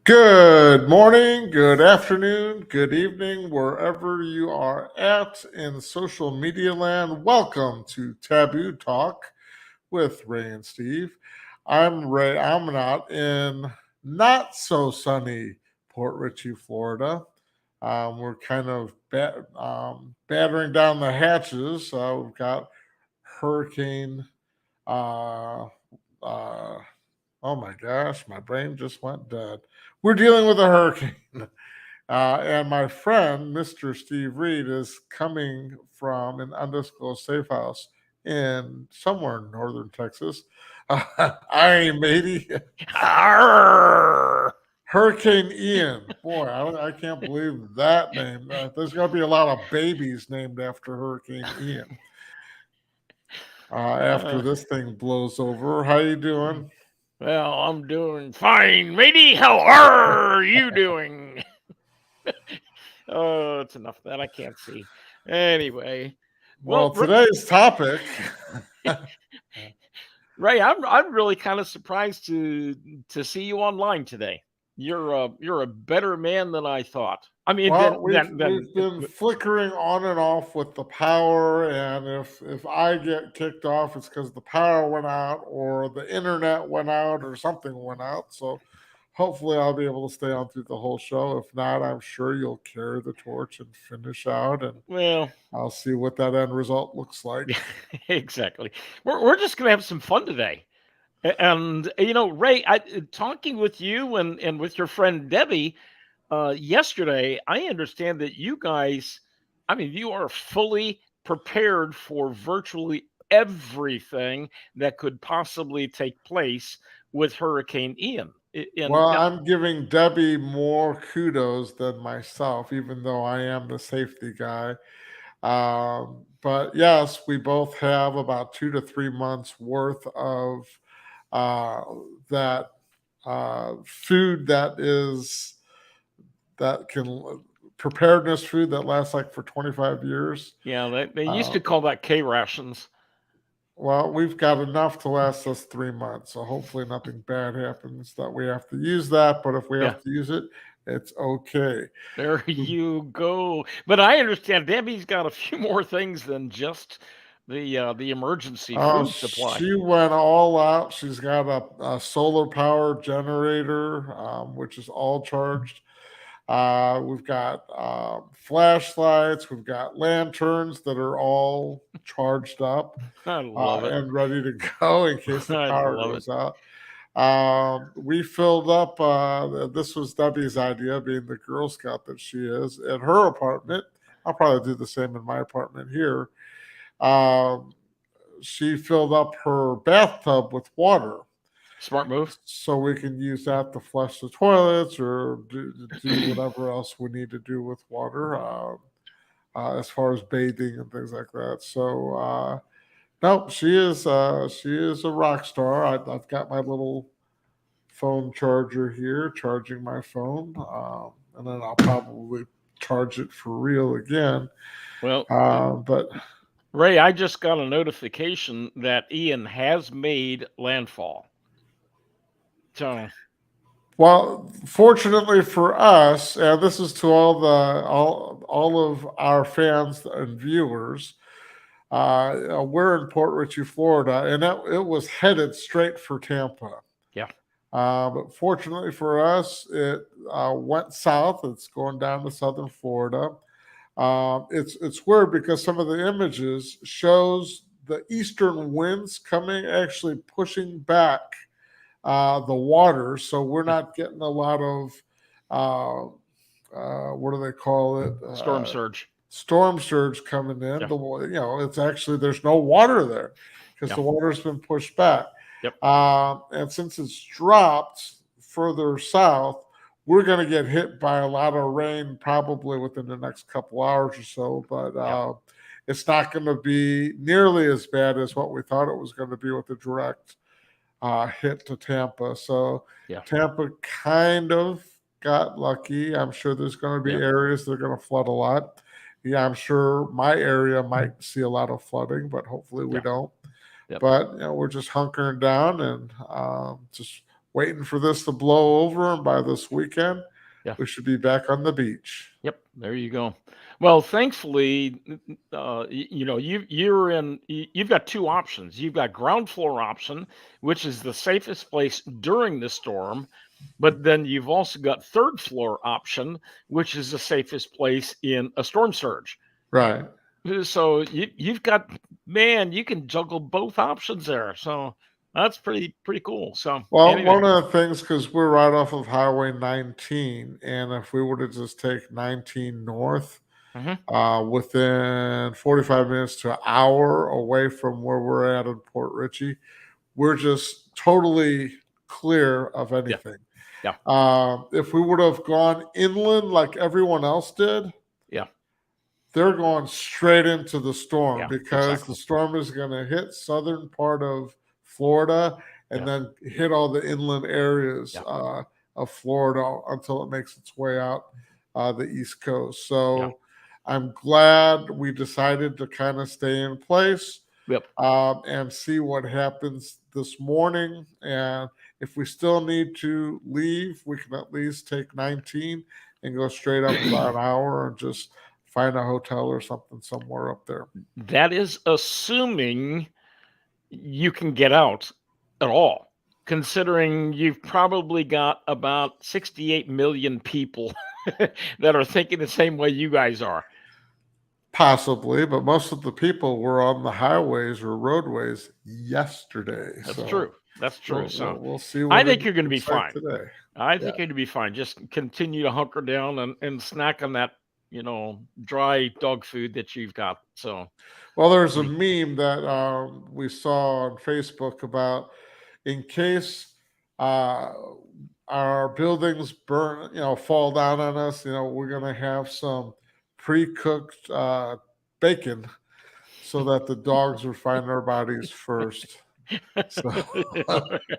Good morning, good afternoon, good evening, wherever you are at in social media land. Welcome to Taboo Talk with Ray and Steve. I'm Ray. I'm not in not so sunny Port Richey, Florida. We're kind of battering down the hatches. We've got Hurricane. Uh, uh, oh my gosh, my brain just went dead. We're dealing with a hurricane. And my friend, Mr. Steve Reed, is coming from an undisclosed safe house in somewhere in northern Texas. Iron matey. Arr! Hurricane Ian. Boy, I can't believe that name. There's going to be a lot of babies named after Hurricane Ian after Uh, this thing blows over. How you doing? well, I'm doing fine, matey. How are you doing? Oh, it's enough of that. I can't see. Anyway, well, Well, today's topic. Ray, I'm really kind of surprised to see you online today. You're a better man than I thought. I mean, Well, than we've been flickering on and off with the power, and if I get kicked off, it's because the power went out, or the internet went out, or something went out. So, hopefully, I'll be able to stay on through the whole show. If not, I'm sure you'll carry the torch and finish out, and well, I'll see what that end result looks like. exactly. We're just gonna have some fun today. And Ray, talking with you and with your friend Debbie yesterday, I understand that you guys, I mean, you are fully prepared for virtually everything that could possibly take place with Hurricane Ian. And Well, I'm giving Debbie more kudos than myself, even though I am the safety guy. But yes, we both have about 2 to 3 months worth of uh, that food that can preparedness food that lasts like for 25 years. yeah, they used Uh, to call that K rations. well, we've got enough to last us 3 months, so hopefully nothing bad happens that we have to use that. But if we Yeah, have to use it, it's okay. there you go. But I understand Debbie's got a few more things than just the emergency food supply. She went all out. She's got a solar power generator, which is all charged. We've got flashlights. We've got lanterns that are all charged up I love it. and ready to go in case the I power love it. goes out. We filled up. This was Debbie's idea, being the Girl Scout that she is, at her apartment. I'll probably do the same in my apartment here. Um, she filled up her bathtub with water Smart move. so we can use that to flush the toilets or do whatever else we need to do with water as far as bathing and things like that. So no, she is a rock star. I've got my little phone charger here, charging my phone, and then I'll probably charge it for real again. Well, But Ray, I just got a notification that Ian has made landfall. So, well, fortunately for us, and this is to all of our fans and viewers, we're in Port Richey, Florida, and it was headed straight for Tampa. yeah. But fortunately for us, it went south. It's going down to southern Florida. It's weird because some of the images shows the eastern winds coming, actually pushing back the water, so we're not getting a lot of uh, what do they call it? Storm surge. Storm surge coming in. Yeah. It's actually there's no water there because Yeah. the water's been pushed back. Yep. And since it's dropped further south, we're going to get hit by a lot of rain probably within the next couple hours or so. But Yeah. it's not going to be nearly as bad as what we thought it was going to be with the direct hit to Tampa. So Yeah. Tampa kind of got lucky. I'm sure there's going to be Yeah. areas that are going to flood a lot. Yeah, I'm sure my area might see a lot of flooding, but hopefully we Yeah. don't. Yep. But we're just hunkering down and just waiting for this to blow over, and by this weekend, Yeah. we should be back on the beach. Yep, there you go. Well, thankfully, you've got two options. You've got ground floor option, which is the safest place during the storm, but then you've also got third floor option, which is the safest place in a storm surge. Right. So you've got, man, you can juggle both options there. So that's pretty cool. So Well, anyway, one of the things, because we're right off of Highway 19, and if we were to just take 19 north, mhm, within 45 minutes to an hour away from where we're at in Port Richey, we're just totally clear of anything. yeah, If we would have gone inland like everyone else did, yeah, they're going straight into the storm yeah, because exactly. the storm is going to hit southern part of Florida and Yeah, then hit all the inland areas yeah, of Florida until it makes its way out the East Coast. yeah, So I'm glad we decided to kind of stay in place yep. and see what happens this morning. And if we still need to leave, we can at least take 19 and go straight up about an hour and just find a hotel or something somewhere up there. That is assuming you can get out at all, considering you've probably got about 68 million people that are thinking the same way you guys are. Possibly, but most of the people were on the highways or roadways yesterday. That's So true. That's true. So we'll see I what think you're going to be it's like fine. today. I Yeah. think you're going to be fine. Just continue to hunker down and snack on that, dry dog food that you've got. So, Well, there's a mm, meme that we saw on Facebook about in case uh, our buildings burn, fall down on us, we're going to have some pre-cooked bacon so that the dogs will find our bodies first. So,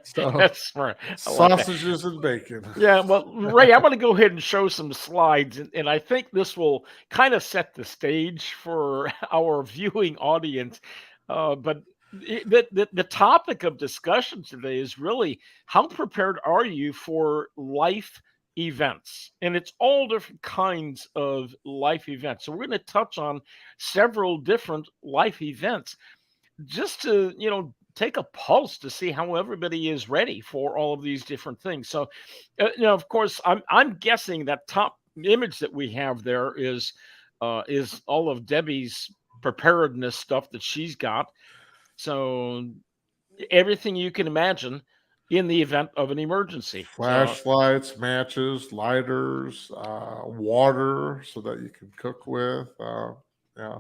so that's smart. I like that. sausages and bacon. Yeah, well, Ray, I'm going to go ahead and show some slides, and I think this will kind of set the stage for our viewing audience. But the topic of discussion today is really how prepared are you for life events? And it's all different kinds of life events. So we're going to touch on several different life events just to take a pulse to see how everybody is ready for all of these different things. So of course I'm guessing that top image that we have there is all of Debbie's preparedness stuff that she's got. So everything you can imagine in the event of an emergency. So Flashlights, matches, lighters, water so that you can cook with. Yeah,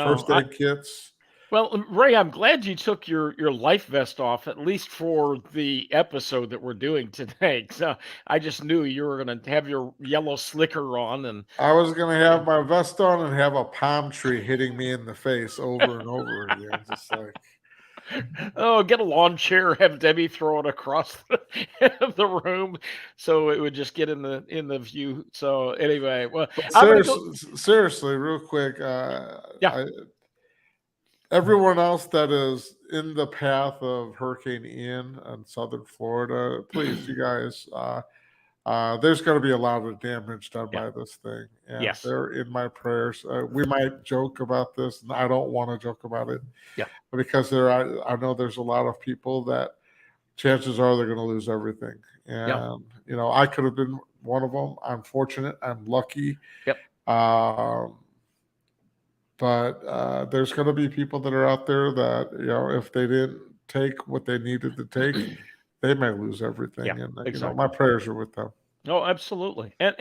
first I, aid kits. well, Ray, I'm glad you took your life vest off, at least for the episode that we're doing today. So I just knew you were going to have your yellow slicker on, and I was gonna have my vest on and have a palm tree hitting me in the face over and over again, just like oh, get a lawn chair, have Debbie throw it across the room, so it would just get in the view. So anyway, well, But I'm gonna go. seriously, real quick, Yeah, everyone else that is in the path of Hurricane Ian in southern Florida, please, you guys, there's going to be a lot of damage done yeah, by this thing, and yes, they're in my prayers. We might joke about this, and I don't want to joke about it yeah, because I know there's a lot of people that chances are they're going to lose everything, yeah, and I could have been one of them. I'm fortunate. I'm lucky. yep, Um, but there's going to be people that are out there that if they didn't take what they needed to take, they may lose everything. yeah, And my exactly. prayers are with them. Oh, absolutely. And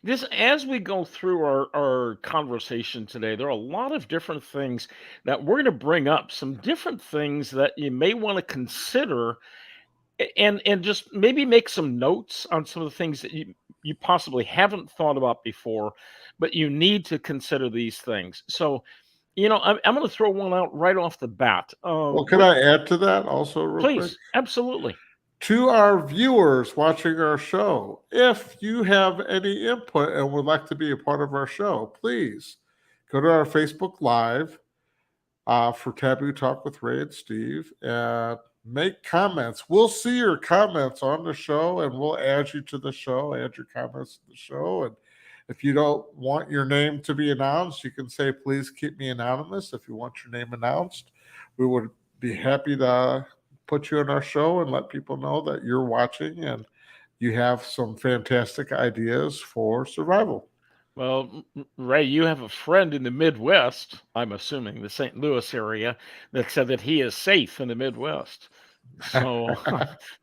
this as we go through our conversation today, there are a lot of different things that we're going to bring up, some different things that you may want to consider and just maybe make some notes on some of the things that you possibly haven't thought about before, but you need to consider these things. So, I'm going to throw one out right off the bat. Well, can I add to that also, real quick? Please, absolutely. To our viewers watching our show, if you have any input and would like to be a part of our show, please go to our Facebook Live for Taboo Talk with Ray and Steve. make comments. We'll see your comments on the show, and we'll add you to the show, add your comments to the show. And if you don't want your name to be announced, you can say, please keep me anonymous. If you want your name announced, we would be happy to put you in our show and let people know that you're watching and you have some fantastic ideas for survival. Well, Ray, you have a friend in the Midwest, I'm assuming the St. Louis area, that said that he is safe in the Midwest. So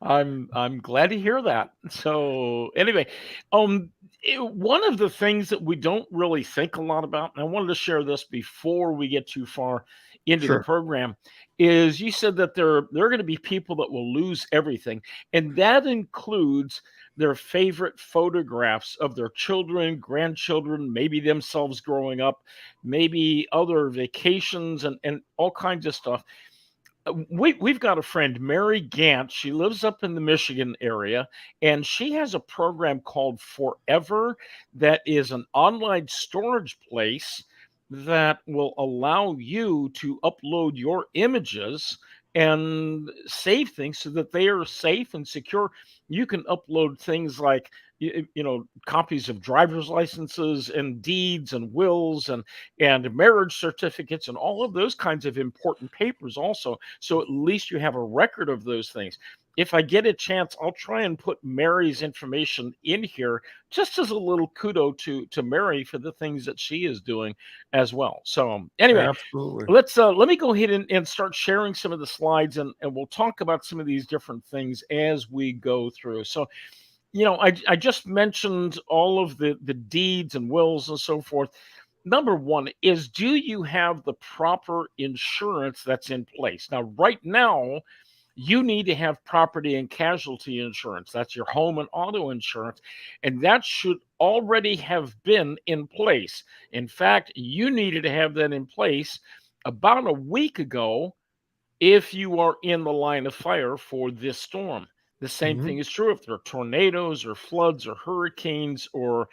I'm glad to hear that. So anyway, one of the things that we don't really think a lot about, and I wanted to share this before we get too far into the Sure. program, is you said that there are going to be people that will lose everything, and that includes their favorite photographs of their children, grandchildren, maybe themselves growing up, maybe other vacations and all kinds of stuff. We've got a friend, Mary Gant. She lives up in the Michigan area, and she has a program called Forever that is an online storage place that will allow you to upload your images and save things so that they are safe and secure. You can upload things like copies of driver's licenses and deeds and wills and marriage certificates and all of those kinds of important papers also, so at least you have a record of those things. If I get a chance, I'll try and put Mary's information in here just as a little kudo to Mary for the things that she is doing as well. So anyway, Absolutely. let me go ahead and start sharing some of the slides, and we'll talk about some of these different things as we go through. So I just mentioned all of the deeds and wills and so forth. Number one is, do you have the proper insurance that's in place? Now, right now, you need to have property and casualty insurance. That's your home and auto insurance. And that should already have been in place. In fact, you needed to have that in place about a week ago if you are in the line of fire for this storm. The same Mhm. thing is true if there are tornadoes or floods or hurricanes or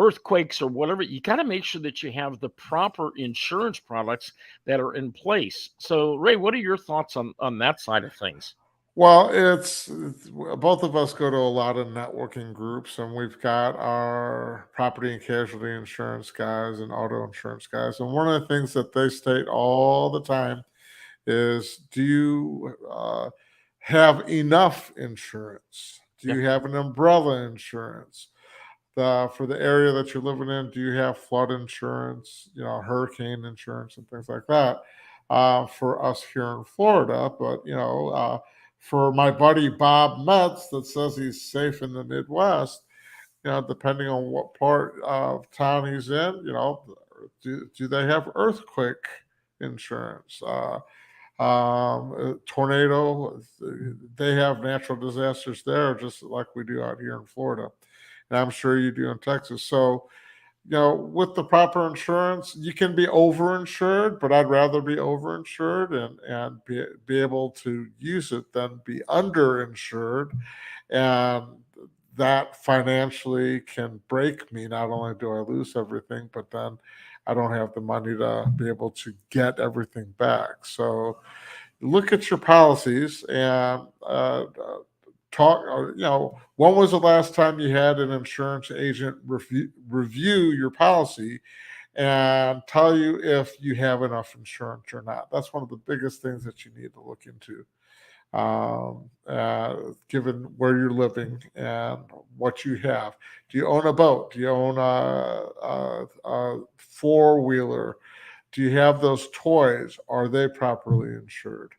earthquakes or whatever. You got to make sure that you have the proper insurance products that are in place. So, Ray, what are your thoughts on that side of things? Well, it's both of us go to a lot of networking groups, and we've got our property and casualty insurance guys and auto insurance guys. And one of the things that they state all the time is, do you have enough insurance? Do Yeah. you have an umbrella insurance? For the area that you're living in, do you have flood insurance, hurricane insurance and things like that? For us here in Florida, but for my buddy Bob Metz that says he's safe in the Midwest, depending on what part of town he's in, do they have earthquake insurance? Tornado, they have natural disasters there just like we do out here in Florida, and I'm sure you do in Texas. So, with the proper insurance, you can be overinsured, but I'd rather be overinsured and be able to use it than be underinsured. And that financially can break me. Not only do I lose everything, but then I don't have the money to be able to get everything back. So look at your policies and talk. When was the last time you had an insurance agent review your policy and tell you if you have enough insurance or not? That's one of the biggest things that you need to look into, given where you're living and what you have. Do you own a boat? Do you own a four wheeler? Do you have those toys? Are they properly insured?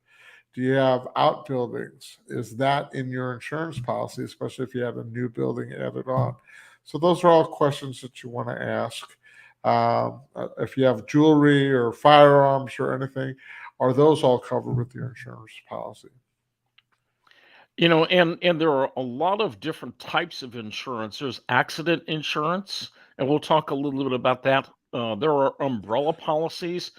Do you have outbuildings? Is that in your insurance policy, especially if you have a new building added on? So those are all questions that you want to ask. If you have jewelry or firearms or anything, are those all covered with your insurance policy? And there are a lot of different types of insurance. There's accident insurance, and we'll talk a little bit about that. There are umbrella policies.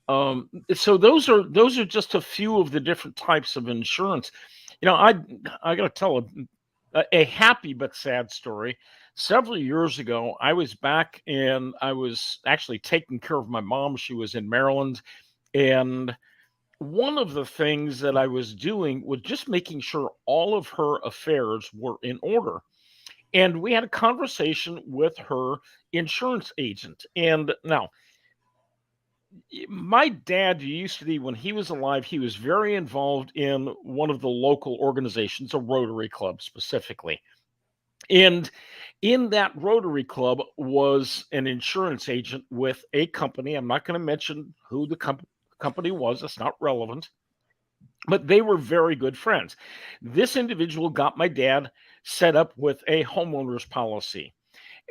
So those are just a few of the different types of insurance. I got to tell a happy but sad story. Several years ago, I was back and I was actually taking care of my mom. She was in Maryland, and one of the things that I was doing was just making sure all of her affairs were in order. And we had a conversation with her insurance agent. And now, my dad used to be, when he was alive, he was very involved in one of the local organizations, a Rotary Club specifically. And in that Rotary Club was an insurance agent with a company. I'm not going to mention who the company was, it's not relevant, but they were very good friends. This individual got my dad set up with a homeowner's policy.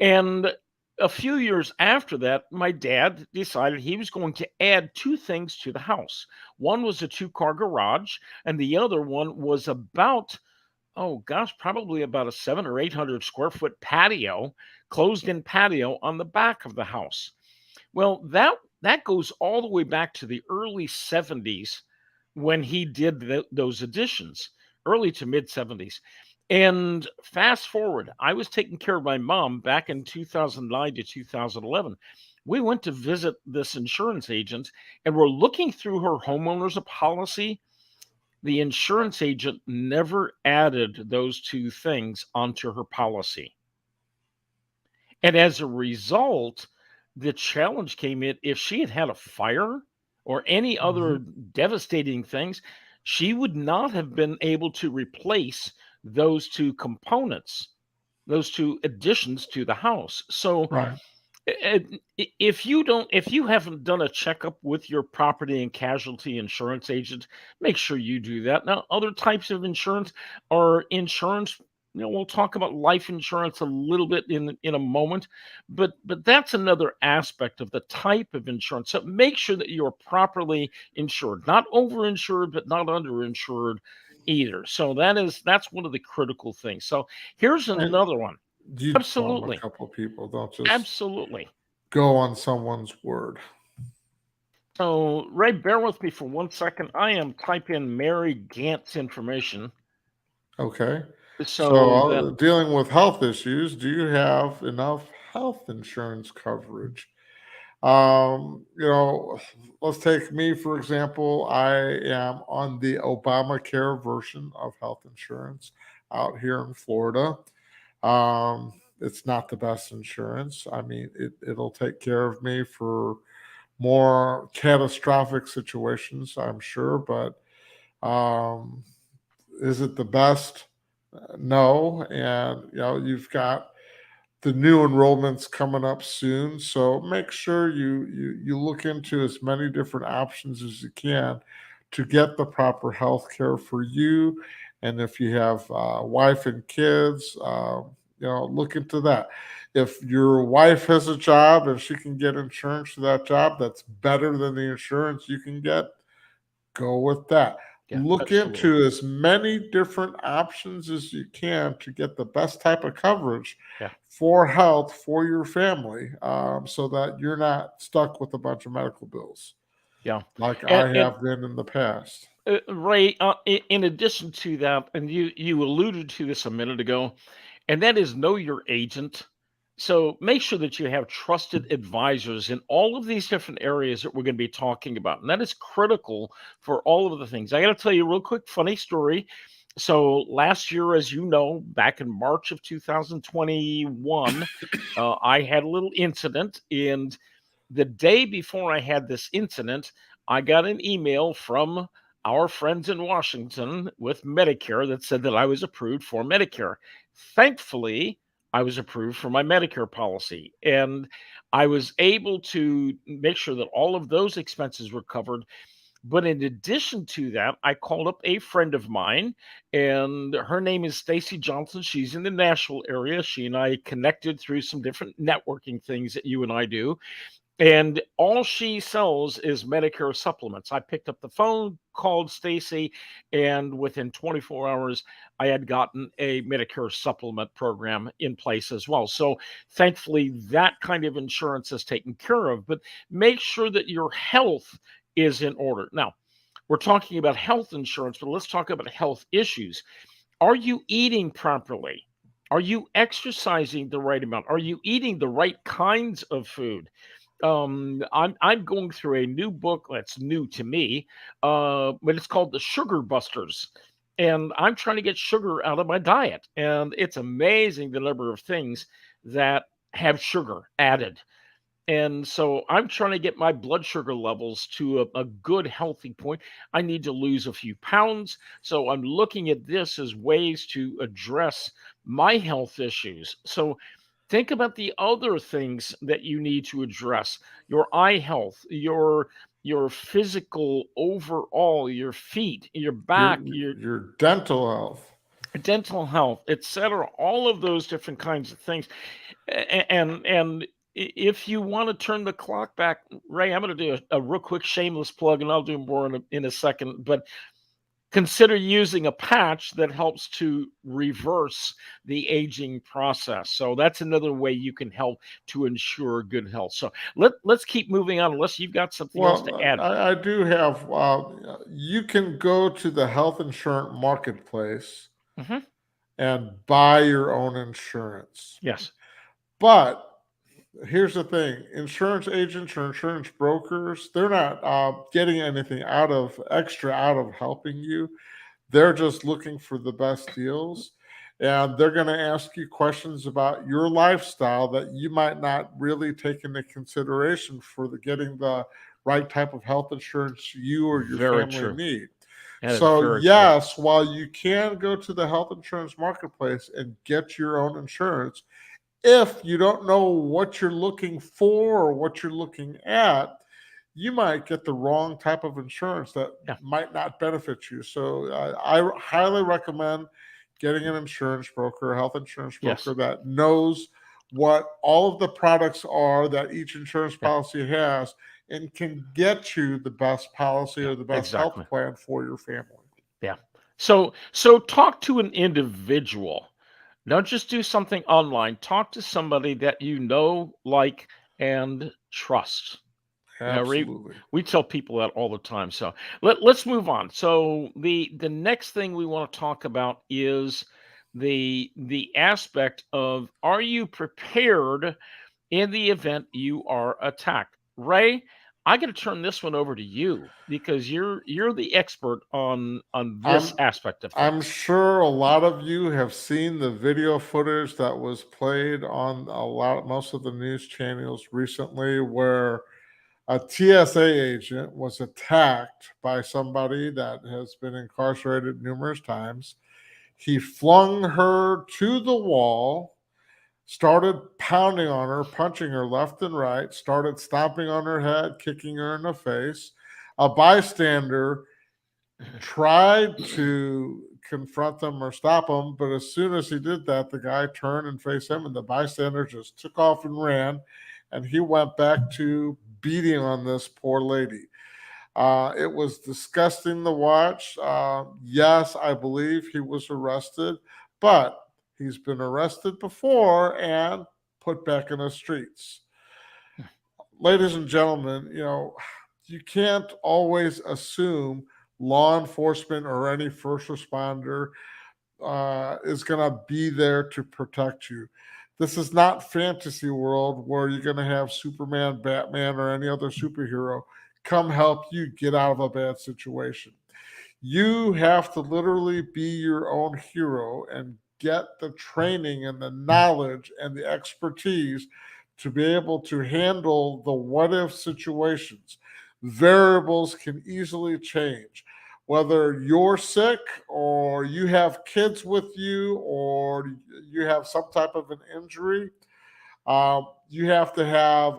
And a few years after that, my dad decided he was going to add two things to the house. One was a two-car garage, and the other one was about, oh gosh, probably about a 700 or 800 square foot patio, closed-in patio on the back of the house. Well, that goes all the way back to the early 70s when he did those additions, early to mid 70s. And fast forward, I was taking care of my mom back in 2009 to 2011. We went to visit this insurance agent and we're looking through her homeowner's policy. The insurance agent never added those two things onto her policy. And as a result, the challenge came in: if she had had a fire or any other devastating things, she would not have been able to replace those two components, those two additions to the house. So Right. if you haven't done a checkup with your property and casualty insurance agent, make sure you do that. Now, other types of insurance are insurance. We'll talk about life insurance a little bit in a moment, but that's another aspect of the type of insurance. So make sure that you're properly insured, not overinsured, but not underinsured either. So that's one of the critical things. So here's And another one. you inform a Absolutely. couple of people. Don't just Absolutely. go on someone's word. So, Ray, bear with me for 1 second. I am typing Mary Gant's information Okay. So, so that dealing with health issues, do you have enough health insurance coverage? Let's take me for example. I am on the Obamacare version of health insurance out here in Florida. It's not the best insurance. I mean, it'll take care of me for more catastrophic situations, I'm sure, but um, is it the best? No. And you've got the new enrollments coming up soon, so make sure you look into as many different options as you can to get the proper health care for you. And if you have wife and kids, look into that. If your wife has a job and she can get insurance for that job that's better than the insurance you can get, go with that. yeah, Look absolutely. into as many different options as you can to get the best type of coverage Yeah. for health for your family, so that you're not stuck with a bunch of medical bills Yeah. like And, I and have been in the past. Ray, in addition to that, and you alluded to this a minute ago, and that is know your agent. So make sure that you have trusted advisors in all of these different areas that we're going to be talking about. And that is critical for all of the things. I got to tell you a real quick funny story. So last year, as you know, back in March of 2021, I had a little incident. And the day before I had this incident, I got an email from our friends in Washington with Medicare that said that I was approved for Medicare. Thankfully, I was approved for my Medicare policy, and I was able to make sure that all of those expenses were covered. But in addition to that, I called up a friend of mine, and her name is Stacy Johnson. She's in the Nashville area. She and I connected through some different networking things that you and I do. And all she sells is Medicare supplements. I picked up the phone, called Stacy, and within 24 hours, I had gotten a Medicare supplement program in place as well. So thankfully, that kind of insurance is taken care of. But make sure that your health is in order. Now, we're talking about health insurance, but let's talk about health issues. Are you eating properly? Are you exercising the right amount? Are you eating the right kinds of food? I'm going through a new book that's new to me, but it's called The Sugar Busters. And I'm trying to get sugar out of my diet. And it's amazing the number of things that have sugar added. And so I'm trying to get my blood sugar levels to a good, healthy point. I need to lose a few pounds. So I'm looking at this as ways to address my health issues. So think about the other things that you need to address: your eye health, your physical overall, your feet, your Your back, your your dental health. dental health, etc. All of those different kinds of things. If you want to turn the clock back, Ray, I'm going to do a real quick shameless plug, and I'll do more in a second. But consider using a patch that helps to reverse the aging process. So that's another way you can help to ensure good health. So let's keep moving on, unless you've got something else to Well, add. I do have. You can go to the health insurance marketplace Hmm. and buy your own insurance. Yes. But here's the thing: insurance agents or insurance brokers, they're not getting anything out of helping you. They're just looking for the best deals. And they're going to ask you questions about your lifestyle that you might not really take into consideration for getting the right type of health insurance you or your Very family true. need. That is So, very true. yes, while you can go to the health insurance marketplace and get your own insurance, if you don't know what you're looking for or what you're looking at, you might get the wrong type of insurance that Yeah. might not benefit you. So I highly recommend getting an insurance broker, a health insurance broker Yes. that knows what all of the products are that each insurance Yeah. policy has and can get you the best policy Yeah. or the best health Exactly. plan for your family. Yeah. So talk to an individual. Don't just do something online. Talk to somebody that you know, like, and trust. You know, Absolutely. we tell people that all the time. So let's move on. So the next thing we want to talk about is the aspect of, are you prepared in the event you are attacked? Ray, I got to turn this one over to you because you're the expert on this I'm aspect of I'm things. sure a lot of you have seen the video footage that was played on most of the news channels recently where a TSA agent was attacked by somebody that has been incarcerated numerous times. He flung her to the wall, started pounding on her, punching her left and right, started stomping on her head, kicking her in the face. A bystander tried to confront them or stop them, but as soon as he did that, the guy turned and faced him, and the bystander just took off and ran, and he went back to beating on this poor lady. It was disgusting to watch. Yes, I believe he was arrested, but he's been arrested before and put back in the streets. Ladies and gentlemen, you can't always assume law enforcement or any first responder is going to be there to protect you. This is not fantasy world where you're going to have Superman, Batman, or any other superhero come help you get out of a bad situation. You have to literally be your own hero and get the training and the knowledge and the expertise to be able to handle the what if situations. Variables can easily change. Whether you're sick or you have kids with you or you have some type of an injury, you have to have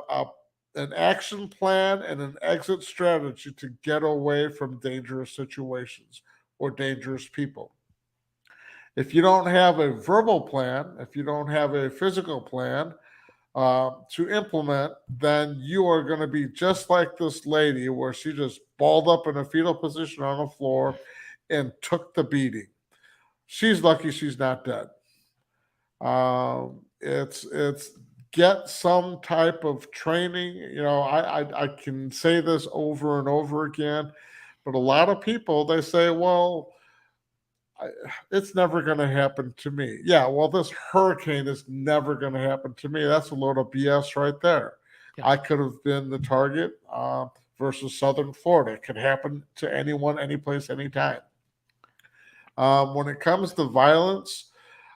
an action plan and an exit strategy to get away from dangerous situations or dangerous people. If you don't have a verbal plan, if you don't have a physical plan to implement, then you are going to be just like this lady where she just balled up in a fetal position on the floor and took the beating. She's lucky she's not dead. It's get some type of training. I can say this over and over again, but a lot of people they say, well, I, it's never going to happen to me. Yeah, well, this hurricane is never going to happen to me. That's a load of BS right there. Yeah. I could have been the target versus Southern Florida. It could happen to anyone, anyplace, anytime. When it comes to violence,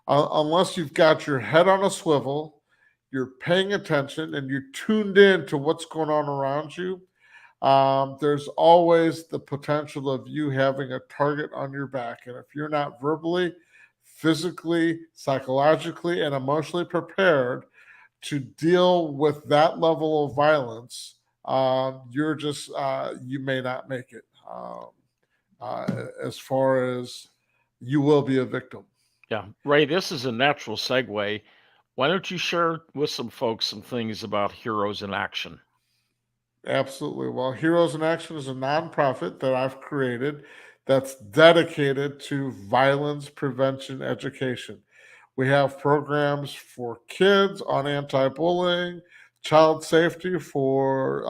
unless you've got your head on a swivel, you're paying attention, and you're tuned in to what's going on around you, there's always the potential of you having a target on your back. And if you're not verbally, physically, psychologically, and emotionally prepared to deal with that level of violence, you may not make it. As far as you will be a victim. Yeah. Ray, this is a natural segue. Why don't you share with some folks some things about Heroes in Action? Absolutely. Well, Heroes in Action is a nonprofit that I've created that's dedicated to violence prevention education. We have programs for kids on anti bullying, child safety for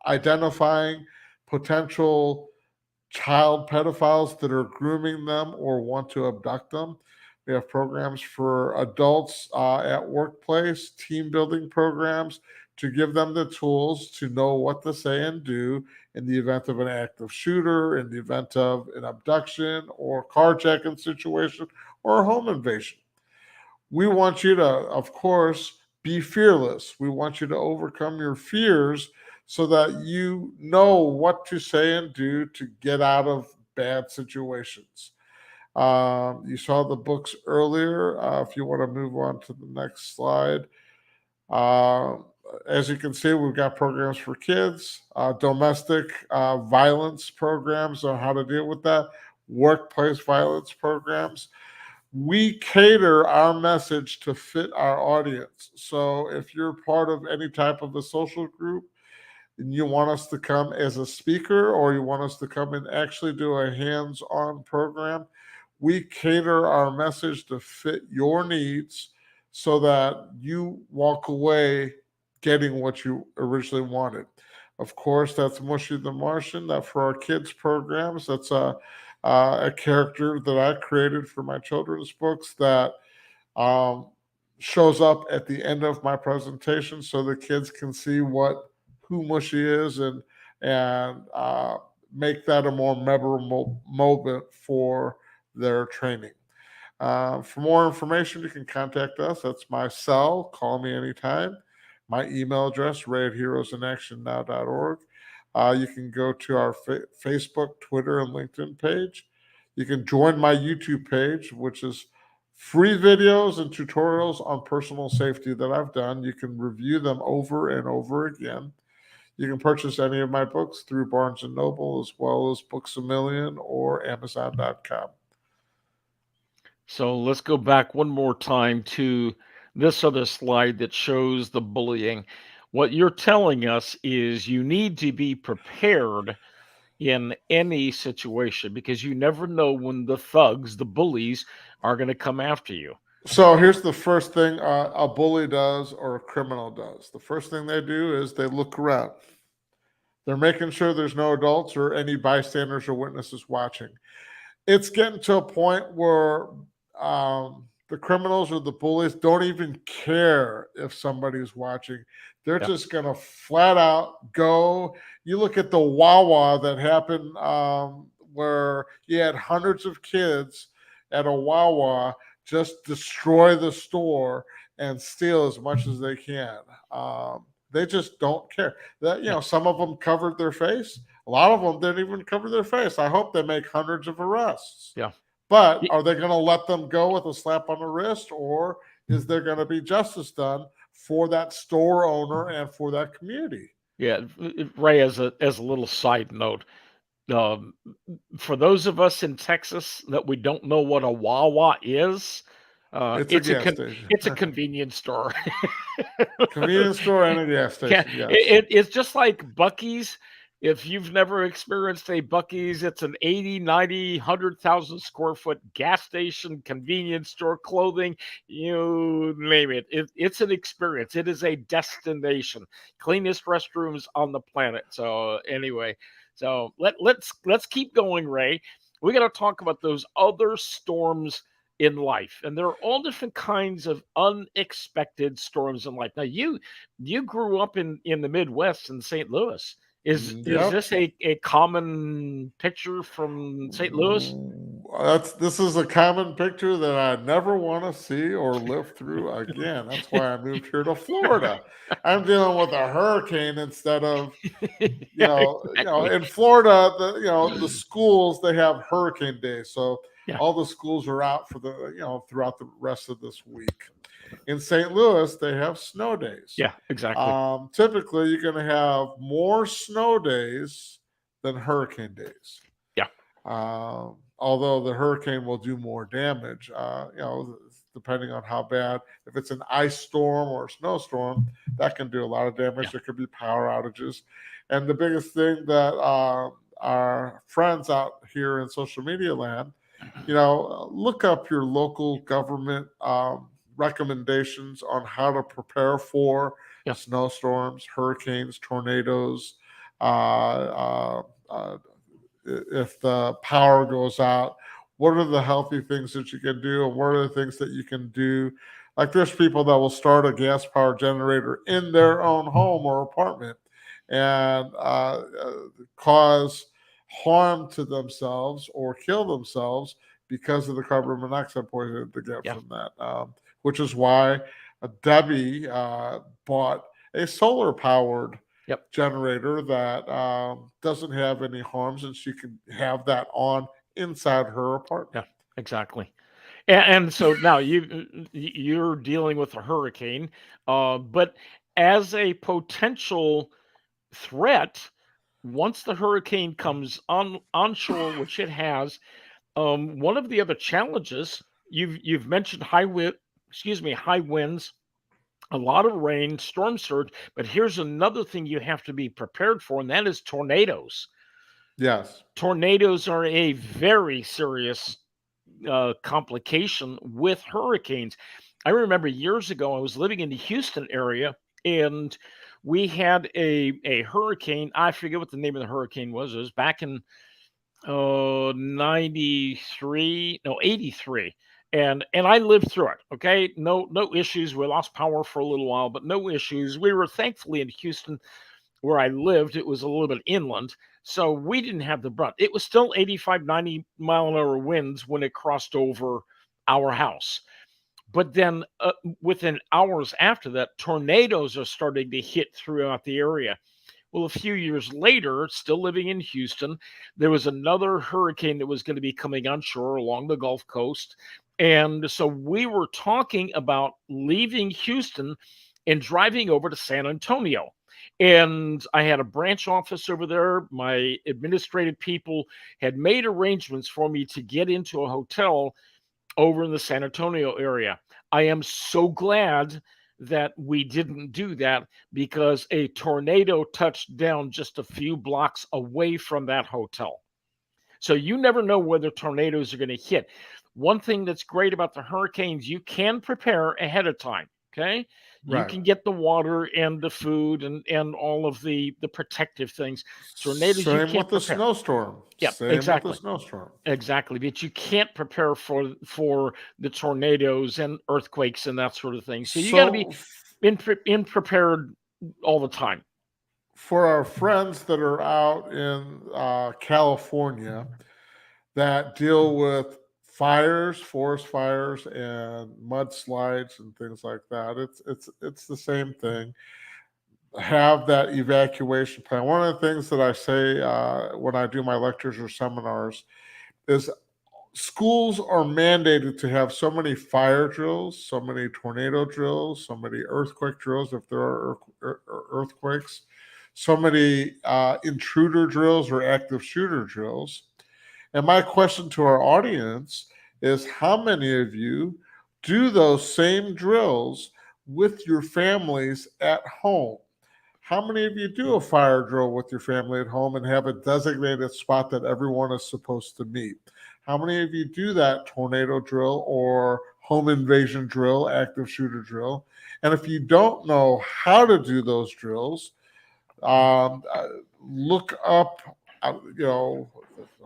identifying potential child pedophiles that are grooming them or want to abduct them. We have programs for adults at workplace, team building programs to give them the tools to know what to say and do in the event of an active shooter, in the event of an abduction or carjacking situation or a home invasion. We want you to, of course, be fearless. We want you to overcome your fears so that you know what to say and do to get out of bad situations. You saw the books earlier. If you want to move on to the next slide, uh, as you can see, we've got programs for kids, domestic violence programs on how to deal with that, workplace violence programs. We cater our message to fit our audience. So if you're part of any type of a social group and you want us to come as a speaker or you want us to come and actually do a hands-on program, we cater our message to fit your needs so that you walk away getting what you originally wanted. Of course, that's Mushy the Martian. That for our kids programs, that's a character that I created for my children's books that um, shows up at the end of my presentation, so the kids can see what who Mushy is and make that a more memorable moment for their training. For more information, you can contact us. That's my cell. Call me anytime. My email address, ray at heroesinactionnow.org. You can go to our Facebook, Twitter, and LinkedIn page. You can join my YouTube page, which is free videos and tutorials on personal safety that I've done. You can review them over and over again. You can purchase any of my books through Barnes & Noble as well as Books A Million or Amazon.com. So let's go back one more time to this other slide that shows the bullying. What you're telling us is you need to be prepared in any situation because you never know when the thugs, the bullies, are going to come after you. So here's the first thing a bully does or a criminal does. The first thing they do is they look around. They're making sure there's no adults or any bystanders or witnesses watching. It's getting to a point where the criminals or the bullies don't even care if somebody's watching. They're Yeah. just going to flat out go. You look at the Wawa that happened where you had hundreds of kids at a Wawa just destroy the store and steal as much as they can. They just don't care. That some of them covered their face. A lot of them didn't even cover their face. I hope they make hundreds of arrests. Yeah. But are they going to let them go with a slap on the wrist, or is there going to be justice done for that store owner and for that community? Yeah. Ray, as a little side note, um, for those of us in Texas that we don't know what a Wawa is, It's a gas station. it's a convenience store. Convenience store and a gas Yeah, station. Yes. it's just like Buc-ee's. If you've never experienced a Buc-ee's, it's an 80, 90, 100,000 square foot gas station, convenience store, clothing, you name it. It's an experience. It is a destination. Cleanest restrooms on the planet. So anyway, so let's keep going, Ray. We got to talk about those other storms in life, and there are all different kinds of unexpected storms in life. Now, you grew up in the Midwest in St. Louis. Is Yep. this a common picture from St. Louis? This is a common picture that I never want to see or live through again. That's why I moved here to Florida. I'm dealing with a hurricane instead of Yeah, exactly. in Florida, the schools, they have hurricane days, so Yeah, all the schools are out for throughout the rest of this week. In St. Louis, they have snow days. yeah, exactly. Typically, you're going to have more snow days than hurricane days. Yeah, Although the hurricane will do more damage, depending on how bad. If it's an ice storm or a snowstorm, that can do a lot of damage. yeah, There could be power outages. And the biggest thing that our friends out here in social media land, look up your local government recommendations on how to prepare for yeah, snowstorms, hurricanes, tornadoes, uh, if the power goes out, what are the healthy things that you can do, and what are the things that you can do? Like, there's people that will start a gas power generator in their own home or apartment and cause harm to themselves or kill themselves because of the carbon monoxide poison they get yeah. from that. Which is why Debbie bought a solar powered Yep. generator that doesn't have any harms, and she can have that on inside her Yeah, apartment. exactly. And so now you're dealing with a hurricane, but as a potential threat, once the hurricane comes onshore, which it has, one of the other challenges you've mentioned high winds, a lot of rain, storm surge, but here's another thing you have to be prepared for, and that is tornadoes. Yes. Tornadoes are a very serious complication with hurricanes. I remember years ago, I was living in the Houston area and we had a hurricane. I forget what the name of the hurricane was. It was back in 93, no, 83. And I lived through it. Okay. No issues. We lost power for a little while, but no issues. We were thankfully in Houston where I lived, it was a little bit inland. So we didn't have the brunt. It was still 85, 90-mile-an-hour winds when it crossed over our house. But then within hours after that, tornadoes are starting to hit throughout the area. Well, a few years later, still living in Houston, there was another hurricane that was going to be coming onshore along the Gulf Coast. And so we were talking about leaving Houston and driving over to San Antonio. And I had a branch office over there. My administrative people had made arrangements for me to get into a hotel over in the San Antonio area. I am so glad that we didn't do that because a tornado touched down just a few blocks away from that hotel. So you never know where the tornadoes are going to hit. One thing that's great about the hurricanes, you can prepare ahead of time. Okay. You Right. can get the water and the food and all of the protective things. Tornadoes, you Same with can't the prepare. snowstorm. Yeah, Same with the exactly. snowstorm. Exactly, but you can't prepare for the tornadoes and earthquakes and that sort of thing. So you got to be So, in prepared all the time. for our friends that are out in California that deal with fires, forest fires, and mudslides and things like that, it's the same thing. Have that evacuation plan. One of the things that I say when I do my lectures or seminars is schools are mandated to have so many fire drills, so many tornado drills, so many earthquake drills if there are earthquakes, so many intruder drills or active shooter drills. And my question to our audience is, how many of you do those same drills with your families at home? How many of you do a fire drill with your family at home and have a designated spot that everyone is supposed to meet? How many of you do that tornado drill or home invasion drill, active shooter drill? And if you don't know how to do those drills, look up,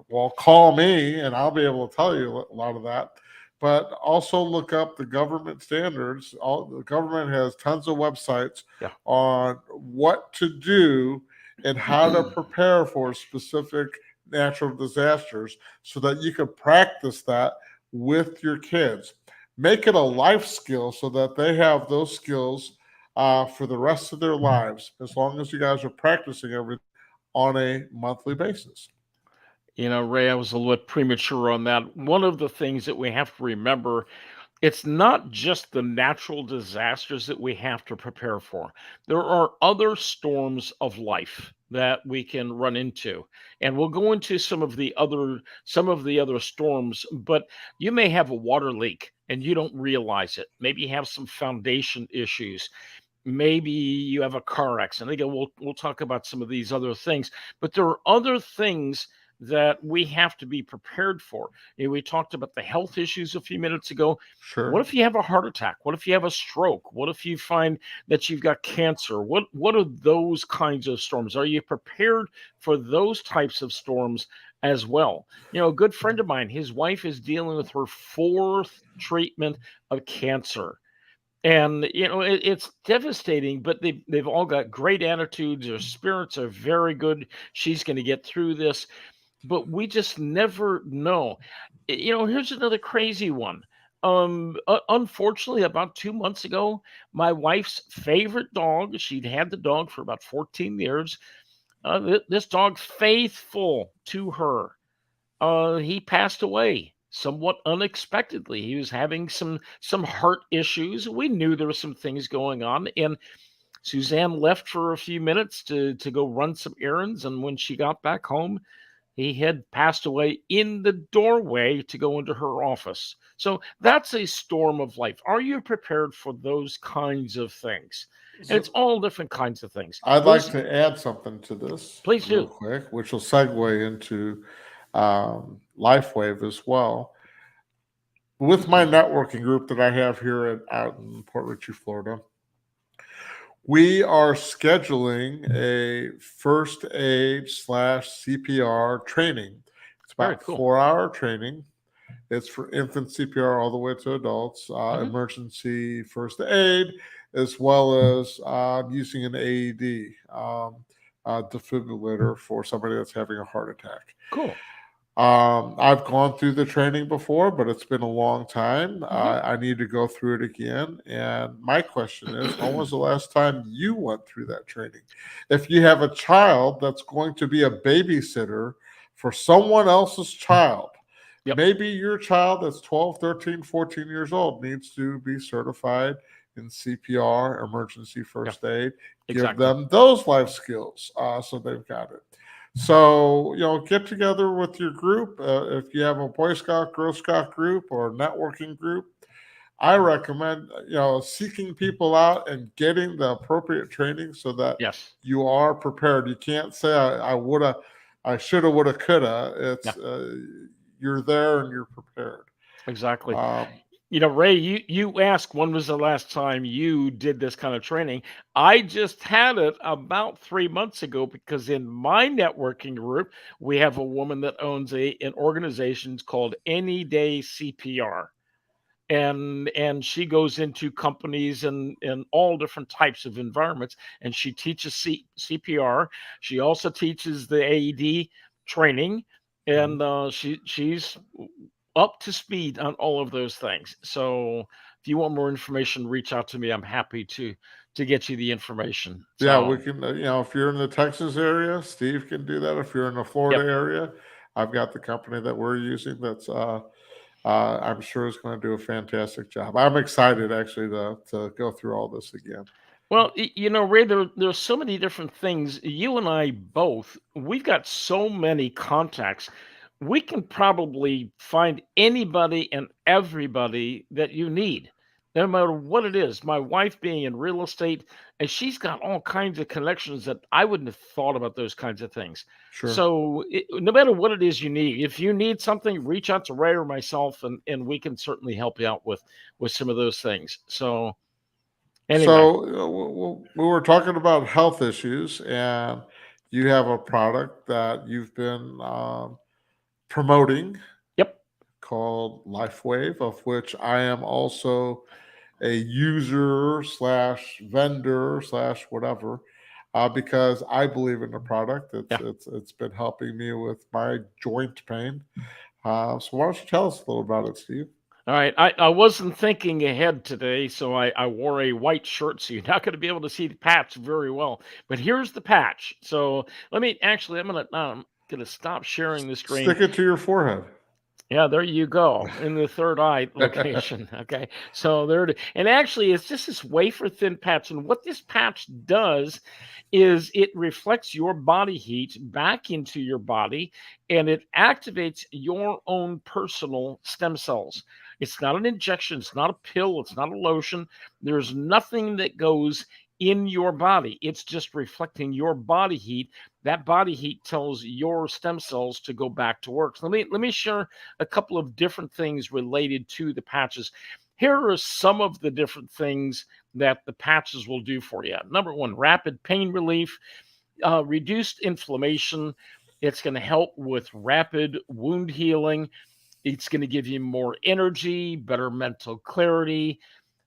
well, call me and I'll be able to tell you a lot of that. but also look up the government standards. The government has tons of websites Yeah. on what to do and how to prepare for specific natural disasters so that you can practice that with your kids. Make it a life skill so that they have those skills for the rest of their lives, as long as you guys are practicing everything on a monthly basis. Ray, I was a little bit premature on that. One of the things that we have to remember, it's not just the natural disasters that we have to prepare for. There are other storms of life that we can run into. And we'll go into some of the other storms, but you may have a water leak and you don't realize it. Maybe you have some foundation issues. Maybe you have a car accident. Again, we'll talk about some of these other things, but there are other things that we have to be prepared for. We talked about the health issues a few minutes ago. What Sure. if you have a heart attack? What if you have a stroke? What if you find that you've got cancer? What are those kinds of storms? Are you prepared for those types of storms as well? A good friend of mine, his wife is dealing with her fourth treatment of cancer. And it's devastating, but they've all got great attitudes. Their spirits are very good. She's going to get through this, but we just never know. Here's another crazy one. Unfortunately, about 2 months ago, my wife's favorite dog, she'd had the dog for about 14 years. This dog, faithful to her, he passed away somewhat unexpectedly. He was having some heart issues. We knew there were some things going on, and Suzanne left for a few minutes to go run some errands. And when she got back home, he had passed away in the doorway to go into her office. So that's a storm of life. Are you prepared for those kinds of things? And So it's all different kinds of things. I'd like Those, to add something to this please real do. quick, which will segue into LifeWave as well. With my networking group that I have here out in Port Richey, Florida, we are scheduling a first aid slash CPR training. It's Very about cool. 4 hour training. It's for infant CPR all the way to adults, Hmm. emergency first aid, as well as using an AED, defibrillator for somebody that's having a heart attack. Cool. I've gone through the training before, but it's been a long time. Hmm. I need to go through it again. And my question is, when was the last time you went through that training? If you have a child that's going to be a babysitter for someone else's child, Yep. maybe your child that's 12, 13, 14 years old needs to be certified in CPR, emergency Yeah. first aid. Give Exactly. them those life skills so they've got it. So, get together with your group. If you have a Boy Scout, Girl Scout group, or networking group, I recommend, seeking people out and getting the appropriate training so that Yes. you are prepared. You can't say, I would have, I should have, would have, could have. Yeah. You're there and you're prepared. Exactly. Um, Ray, you asked when was the last time you did this kind of training. I just had it about 3 months ago because in my networking group, we have a woman that owns an organization called Any Day CPR. And she goes into companies and all different types of environments, and she teaches CPR. She also teaches the AED training, mhm. and she's up to speed on all of those things. So if you want more information, reach out to me. I'm happy to get you the information. Yeah, we So can, if you're in the Texas area, Steve can do that. If you're in the yep. Florida area, I've got the company that we're using that's I'm sure is going to do a fantastic job. I'm excited actually to go through all this again. Well, Ray, there's so many different things. You and I both, we've got so many contacts. We can probably find anybody and everybody that you need, no matter what it is. My wife being in real estate, and she's got all kinds of connections that I wouldn't have thought about those kinds of things. Sure. So no matter what it is you need, if you need something, reach out to Ray or myself, and we can certainly help you out with some of those things. So anyway, So we were talking about health issues, and you have a product that you've been promoting yep. called LifeWave, of which I am also a user slash vendor slash whatever, because I believe in the product. Yeah. It's been helping me with my joint pain. So why don't you tell us a little about it, Steve? All right. I wasn't thinking ahead today, so I wore a white shirt, so you're not going to be able to see the patch very well. But here's the patch. So let me actually, I'm gonna stop sharing the screen. Stick it to your forehead. Yeah, there you go, in the third eye location. Okay, so there it is. And actually, it's just this wafer thin patch. And what this patch does is it reflects your body heat back into your body, and it activates your own personal stem cells. It's not an injection, it's not a pill, it's not a lotion. There's nothing that goes in your body. It's just reflecting your body heat. That body heat tells your stem cells to go back to work. So let me share a couple of different things related to the patches. Here are some of the different things that the patches will do for you. Number one, rapid pain relief, reduced inflammation. It's going to help with rapid wound healing. It's going to give you more energy, better mental clarity,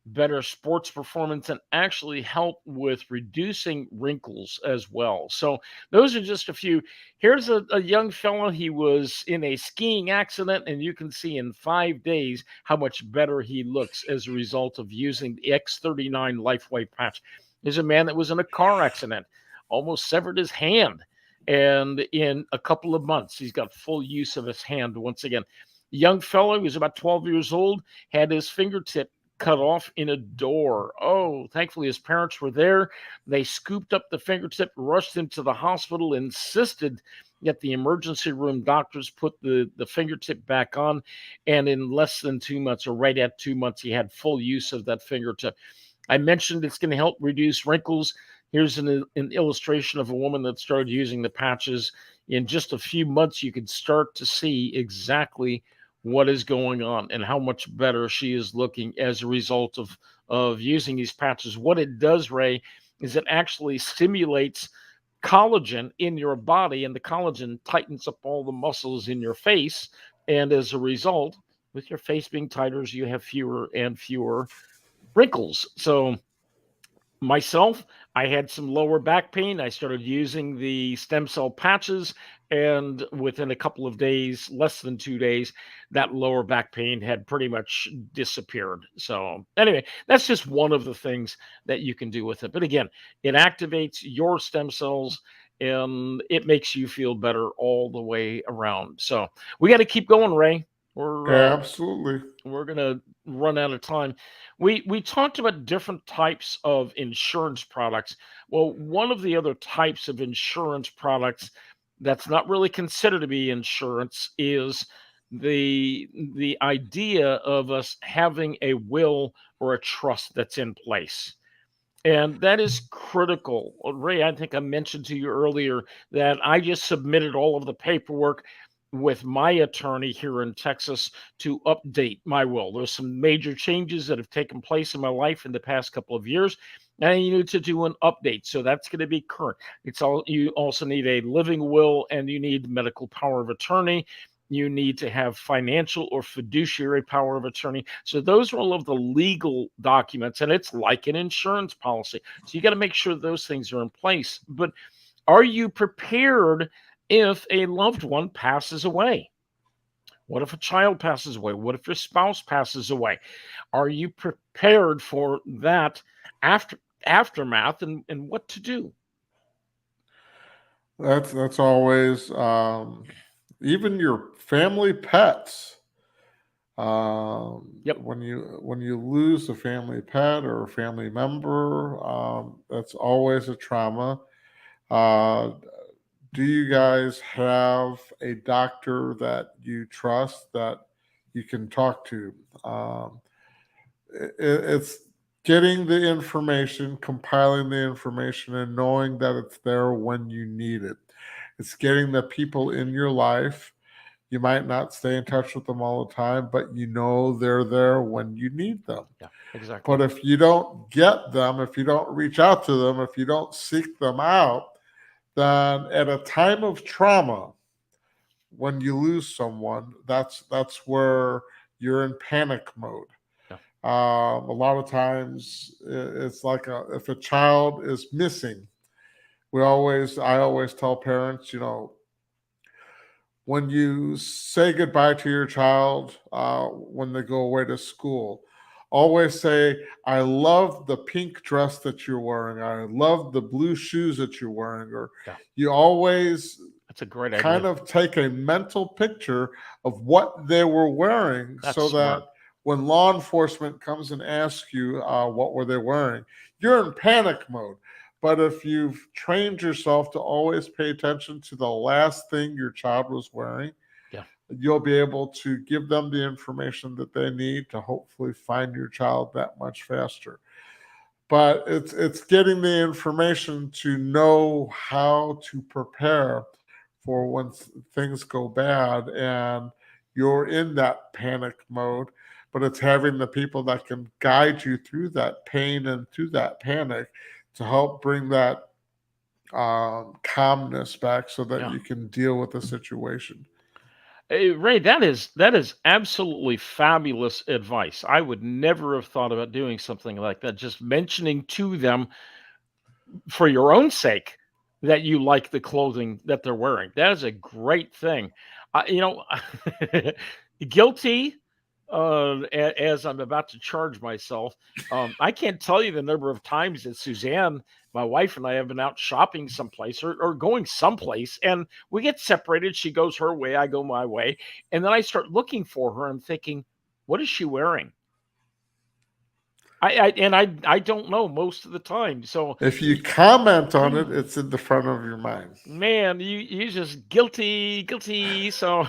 better sports performance, and actually help with reducing wrinkles as well. So those are just a few. Here's a young fellow. He was in a skiing accident, and you can see in 5 days how much better he looks as a result of using the X39 LifeWave patch. There's a man that was in a car accident, almost severed his hand. And in a couple of months, he's got full use of his hand once again. Young fellow, he was about 12 years old, had his fingertip cut off in a door. Oh, thankfully his parents were there. They scooped up the fingertip, rushed him to the hospital, insisted that the emergency room doctors put the fingertip back on. And in less than 2 months, or right at 2 months, he had full use of that fingertip. I mentioned it's going to help reduce wrinkles. Here's an illustration of a woman that started using the patches. In just a few months, you could start to see exactly what is going on and how much better she is looking as a result of using these patches. What it does, Ray, is it actually stimulates collagen in your body, and the collagen tightens up all the muscles in your face. And as a result, with your face being tighter, you have fewer and fewer wrinkles. So myself, I had some lower back pain. I started using the stem cell patches, and within a couple of days, less than 2 days, that lower back pain had pretty much disappeared. So, anyway, that's just one of the things that you can do with it. But again, it activates your stem cells and it makes you feel better all the way around. So, we got to keep going, Ray. Absolutely. We're gonna run out of time. We talked about different types of insurance products. Well, one of the other types of insurance products that's not really considered to be insurance is the idea of us having a will or a trust that's in place. And that is critical. Ray, I think I mentioned to you earlier that I just submitted all of the paperwork with my attorney here in Texas to update my will. There's some major changes that have taken place in my life in the past couple of years, and you need to do an update. So that's going to be current. You also need a living will, and you need medical power of attorney. You need to have financial or fiduciary power of attorney. So those are all of the legal documents, and it's like an insurance policy. So you got to make sure those things are in place. But are you prepared if a loved one passes away? What if a child passes away? What if your spouse passes away? Are you prepared for that aftermath and what to do? That's always, even your family pets. Yep. When you lose a family pet or a family member, that's always a trauma. Uh, do you guys have a doctor that you trust that you can talk to? It's getting the information, compiling the information, and knowing that it's there when you need it. It's getting the people in your life. You might not stay in touch with them all the time, but you know they're there when you need them. Yeah, exactly. But if you don't get them, if you don't reach out to them, if you don't seek them out, then at a time of trauma, when you lose someone, that's where you're in panic mode. Yeah. A lot of times, it's like if a child is missing, I always tell parents, when you say goodbye to your child when they go away to school, always say, I love the pink dress that you're wearing. I love the blue shoes that you're wearing. Or Yeah. you always That's a great kind idea. of take a mental picture of what they were wearing That's so smart. that when law enforcement comes and asks you what were they wearing, you're in panic mode. But if you've trained yourself to always pay attention to the last thing your child was wearing, Yeah. you'll be able to give them the information that they need to hopefully find your child that much faster. But it's getting the information to know how to prepare for when things go bad and you're in that panic mode. But it's having the people that can guide you through that pain and through that panic to help bring that calmness back so that Yeah. you can deal with the situation. Hey, Ray, that is absolutely fabulous advice. I would never have thought about doing something like that. Just mentioning to them for your own sake that you like the clothing that they're wearing. That is a great thing. You know, guilty as I'm about to charge myself. I can't tell you the number of times that Suzanne, my wife, and I have been out shopping someplace or going someplace, and we get separated. She goes her way, I go my way, and then I start looking for her. I'm thinking, what is she wearing? I don't know most of the time. So If you comment on it, it's in the front of your mind. man, you just guilty. So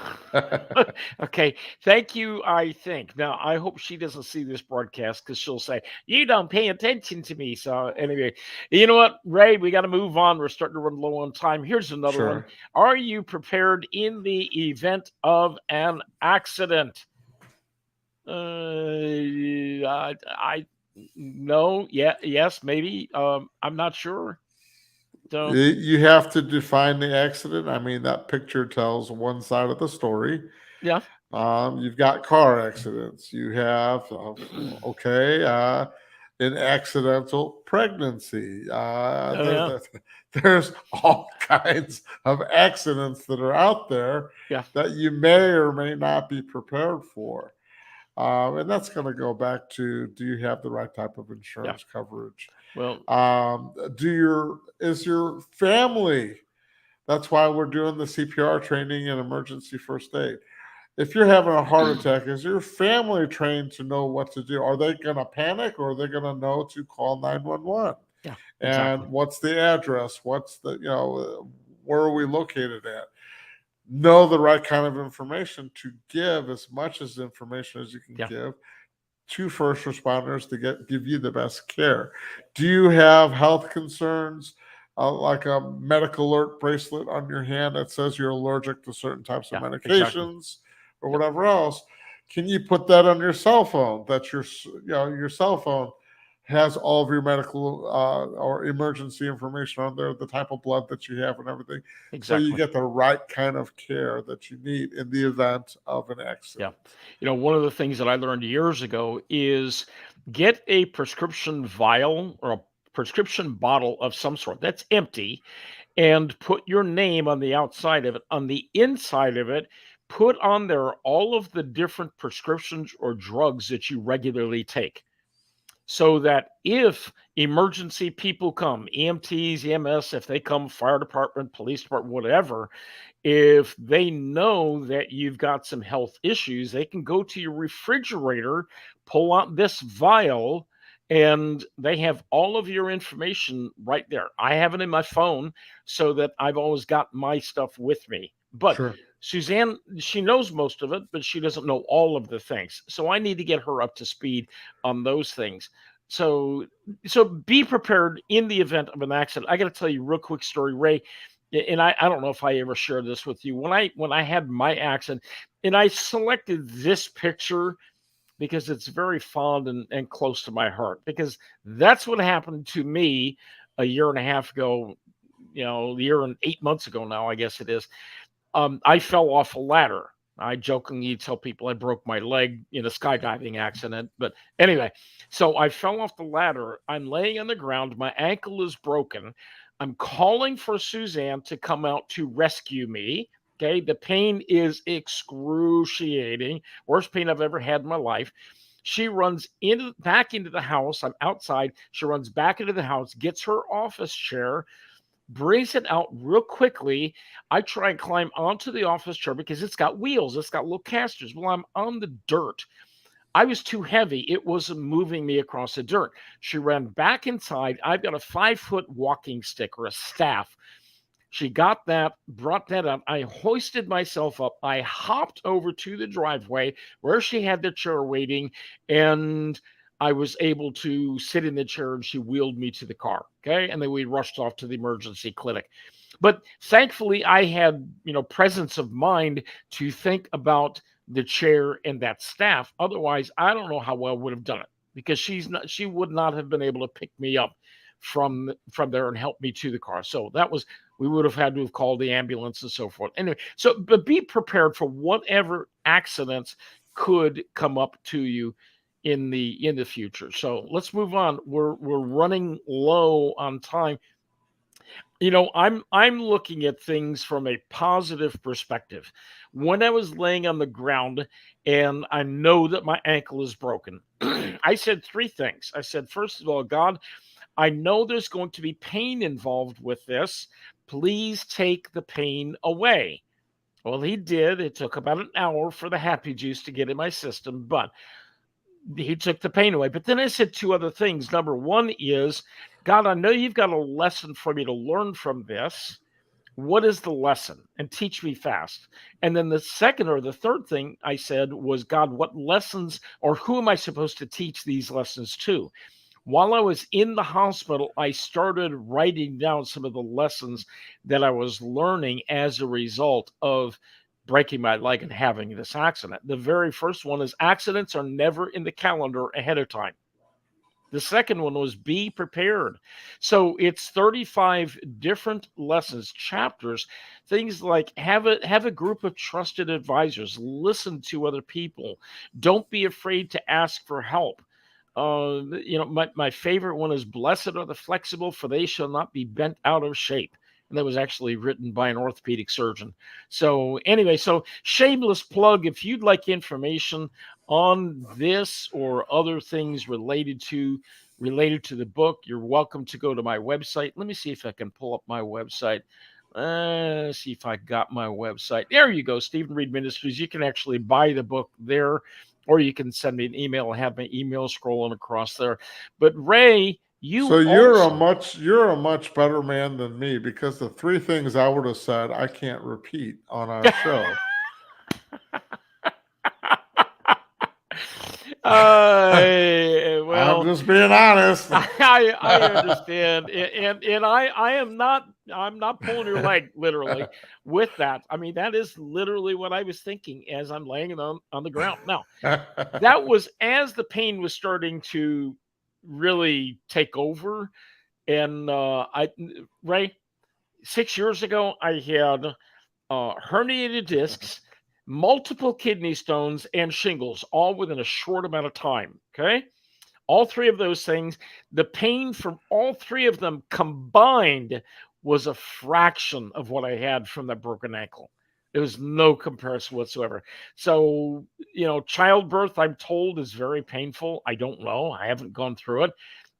okay, thank you. I think now I hope she doesn't see this broadcast because she'll say you don't pay attention to me. So anyway, you know what, Ray, we got to move on. We're starting to run low on time. Here's another one. Sure. Are you prepared in the event of an accident? I no, yeah, yes, maybe. I'm not sure. So You have to define the accident. I mean, that picture tells one side of the story. yeah, You've got car accidents. You have, okay, an accidental pregnancy. oh yeah, There's all kinds of accidents that are out there yeah, that you may or may not be prepared for. And that's going to go back to, do you have the right type of yeah. insurance coverage? Well, Is your family, that's why we're doing the CPR training and emergency first aid. If you're having a heart attack, is your family trained to know what to do? Are they going to panic, or are they going to know to call 911? yeah, And exactly. what's the address? What's the, where are we located at? Know the right kind of information to give as much as information as you can Yeah, give to first responders to give you the best care. Do you have health concerns, like a medical alert bracelet on your hand that says you're allergic to certain types of yeah, exactly. medications or Yep, whatever else? Can you put that on your cell phone? That your cell phone has all of your medical or emergency information on there, the type of blood that you have and everything, so you exactly. get the right kind of care that you need in the event of an Yeah. accident. One of the things that I learned years ago is get a prescription vial or a prescription bottle of some sort that's empty and put your name on the outside of it. On the inside of it, put on there all of the different prescriptions or drugs that you regularly take. So that if emergency people come, EMTs, EMS, if they come, fire department, police department, whatever, if they know that you've got some health issues, they can go to your refrigerator, pull out this vial, and they have all of your information right there. I have it in my phone so that I've always got my stuff with me. But Sure. Suzanne, she knows most of it, but she doesn't know all of the things. So I need to get her up to speed on those things. So be prepared in the event of an accident. I got to tell you a real quick story, Ray, and I don't know if I ever shared this with you. When I had my accident, and I selected this picture because it's very fond and close to my heart, because that's what happened to me a year and a half ago, a year and 8 months ago now, I guess it is. I fell off a ladder. I jokingly tell people I broke my leg in a skydiving accident. But anyway, so I fell off the ladder. I'm laying on the ground. My ankle is broken. I'm calling for Suzanne to come out to rescue me. Okay. The pain is excruciating. Worst pain I've ever had in my life. She runs back into the house. I'm outside. She runs back into the house, gets her office chair, brings it out real quickly. I try and climb onto the office chair because it's got wheels, it's got little casters. Well, I'm on the dirt. I was too heavy. It wasn't moving me across the dirt. She ran back inside. I've got a 5-foot walking stick or a staff. She got that, brought that up. I hoisted myself up. I hopped over to the driveway where she had the chair waiting, and I was able to sit in the chair, and she wheeled me to the car. Okay. And then we rushed off to the emergency clinic. But thankfully, I had, presence of mind to think about the chair and that staff. Otherwise, I don't know how well I would have done it, because she would not have been able to pick me up from there and help me to the car. So we would have had to have called the ambulance and so forth. Anyway, but be prepared for whatever accidents could come up to you in the future. So let's move on. We're running low on time. I'm looking at things from a positive perspective. When I was laying on the ground and I know that my ankle is broken, I said 3 things. I said, first of all, God, I know there's going to be pain involved with this. Please take the pain away. Well, he did. It took about an hour for the happy juice to get in my system, but he took the pain away. But then I said 2 other things. Number 1 is, God, I know you've got a lesson for me to learn from this. What is the lesson? And teach me fast. And then the second or the third thing I said was, God, what lessons, or who am I supposed to teach these lessons to? While I was in the hospital, I started writing down some of the lessons that I was learning as a result of breaking my leg and having this accident. The very first one is, accidents are never in the calendar ahead of time. The second one was, be prepared. So it's 35 different lessons, chapters, things like have a group of trusted advisors, listen to other people, don't be afraid to ask for help. My favorite one is, blessed are the flexible, for they shall not be bent out of shape. And that was actually written by an orthopedic surgeon. So anyway, shameless plug. If you'd like information on this or other things related to the book, you're welcome to go to my website. Let me see if I can pull up my website. See if I got my website. There you go, Stephen Reed Ministries. You can actually buy the book there, or you can send me an email. I have my email scrolling across there. But Ray, you're a much better man than me, because the 3 things I would have said I can't repeat on our show. Well, I'm just being honest. I understand, and I'm not pulling your leg literally with that. I mean, that is literally what I was thinking as I'm laying on the ground. Now, that was as the pain was starting to really take over, and Ray, 6 years ago, I had herniated discs, multiple kidney stones, and shingles, all within a short amount of time. Okay. All 3 of those things, the pain from all 3 of them combined was a fraction of what I had from that broken ankle. There was no comparison whatsoever. So, childbirth, I'm told, is very painful. I don't know. I haven't gone through it.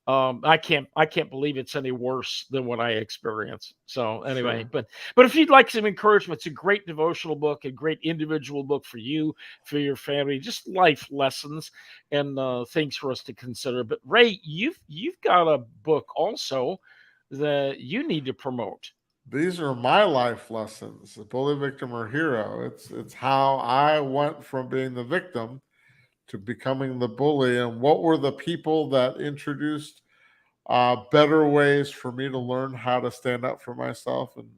I can't believe it's any worse than what I experienced. So anyway, Sure. but if you'd like some encouragement, it's a great devotional book, a great individual book for you, for your family, just life lessons and things for us to consider. But Ray, you've got a book also that you need to promote. These are my life lessons, bully, victim, or hero. It's how I went from being the victim to becoming the bully, and what were the people that introduced better ways for me to learn how to stand up for myself and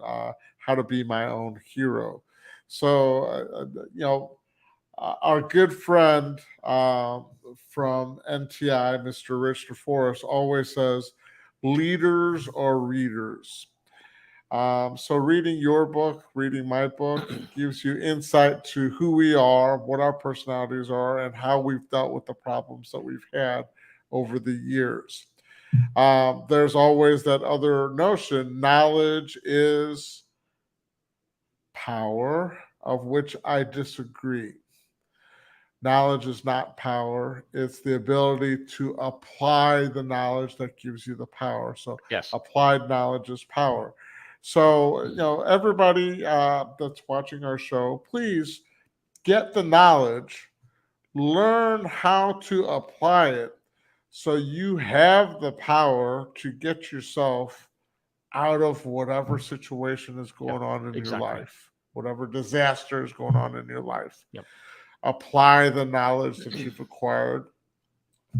how to be my own hero. So, our good friend from NTI, Mr. Rich DeForest, always says, leaders are readers. So reading your book, reading my book, gives you insight to who we are, what our personalities are, and how we've dealt with the problems that we've had over the years. There's always that other notion: knowledge is power, of which I disagree. Knowledge is not power. It's the ability to apply the knowledge that gives you the power. So Yes. applied knowledge is power. So, everybody that's watching our show, please get the knowledge, learn how to apply it so you have the power to get yourself out of whatever situation is Yep. going on in your Exactly. life, whatever disaster is going on in your life. Yep. Apply the knowledge that you've acquired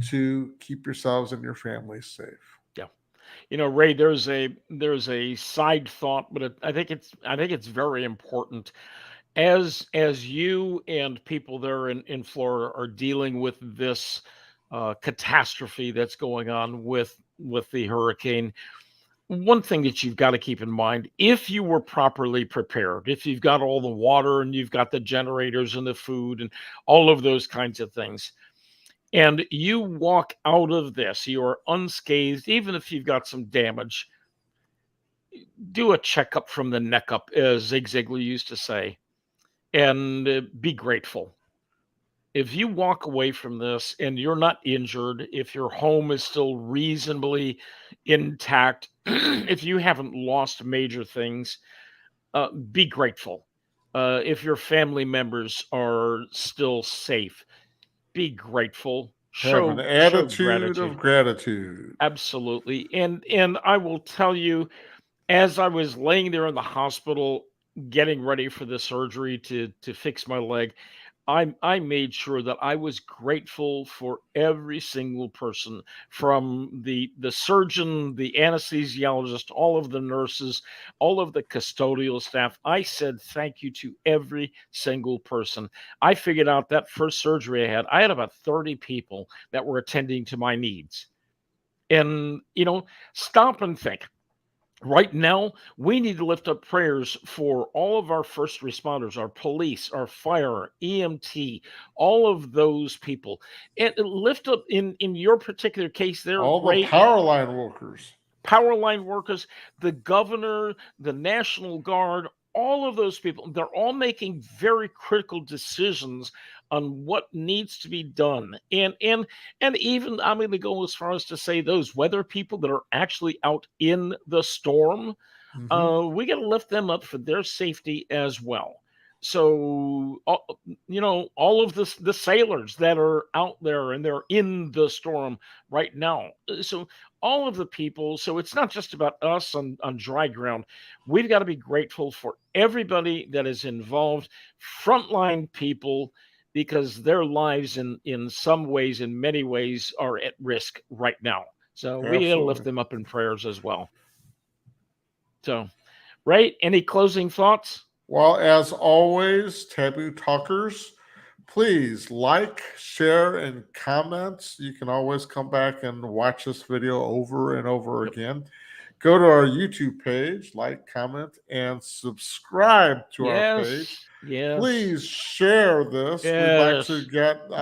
to keep yourselves and your families safe. Yeah. Ray, there's a side thought, but I think it's very important as you and people there in Florida are dealing with this catastrophe that's going on with the hurricane. One thing that you've got to keep in mind, if you were properly prepared, if you've got all the water and you've got the generators and the food and all of those kinds of things, and you walk out of this, you are unscathed, even if you've got some damage, do a checkup from the neck up, as Zig Ziglar used to say, and be grateful. If you walk away from this and you're not injured, if your home is still reasonably intact, if you haven't lost major things, be grateful. If your family members are still safe, be grateful. Have an Show attitude gratitude. of gratitude. Absolutely. And I will tell you, as I was laying there in the hospital getting ready for the surgery to fix my leg, I made sure that I was grateful for every single person, from the surgeon, the anesthesiologist, all of the nurses, all of the custodial staff. I said thank you to every single person. I figured out that first surgery I had about 30 people that were attending to my needs. And stop and think. Right now, we need to lift up prayers for all of our first responders, our police, our fire, EMT, all of those people. And lift up in your particular case there, All the Ray, power line workers. power line workers, the governor, the National Guard, all of those people, they're all making very critical decisions on what needs to be done. And even I'm going to go as far as to say those weather people that are actually out in the storm, Mm-hmm. we got to lift them up for their safety as well. So, all of the sailors that are out there and they're in the storm right now. So, all of the people. So, it's not just about us on dry ground. We've got to be grateful for everybody that is involved, frontline people, because their lives, in some ways, in many ways, are at risk right now. So, we got to lift Absolutely. them up in prayers as well. So, right? Any closing thoughts? Well, as always, Taboo Talkers, please like, share, and comment. You can always come back and watch this video over and over Yep. again. Go to our YouTube page, like, comment, and subscribe to our page. Yes. Please share this. We'd like to Yes. get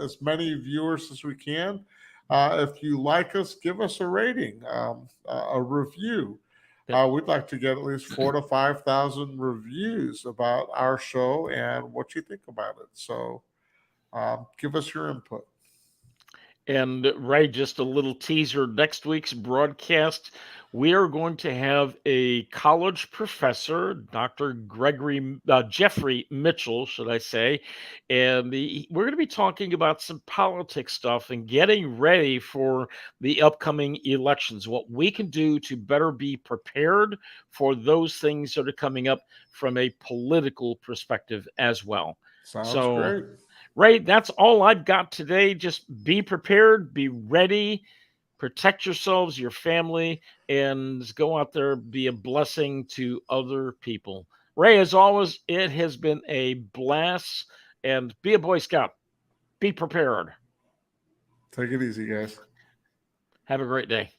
as many viewers as we can. If you like us, give us a rating, a review. Yep. We'd like to get at least 4,000 to 5,000 reviews about our show and what you think about it. So give us your input. And Ray, just a little teaser. Next week's broadcast, we are going to have a college professor, Dr. Jeffrey Mitchell, should I say, and we're going to be talking about some politics stuff and getting ready for the upcoming elections. What we can do to better be prepared for those things that are coming up from a political perspective as well. Sounds great. Ray, that's all I've got today. Just be prepared, be ready, protect yourselves, your family, and go out there, be a blessing to other people. Ray, as always, it has been a blast, and be a Boy Scout. Be prepared. Take it easy, guys. Have a great day.